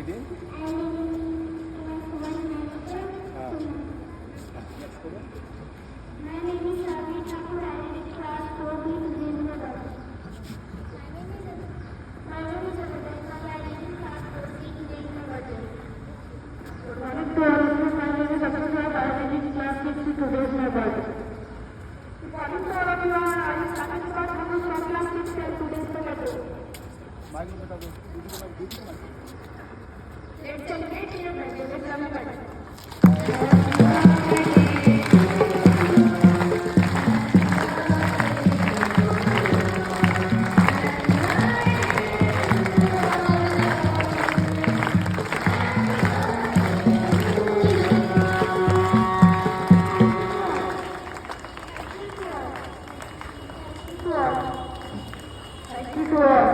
did? Next student. My name is Ravi Thakur. I am in class 4B Surendranagar. My name is Abhidharma. I am in class 4C Surendranagar. Good morning to all of you. My name is Abhishek. I am in class 6 Surendranagar. Good morning to all of you. I am Rakesh Thakur from class 6 Surendranagar. Mic में बता दो दीदी को Let's celebrate your graduation. Thank you all.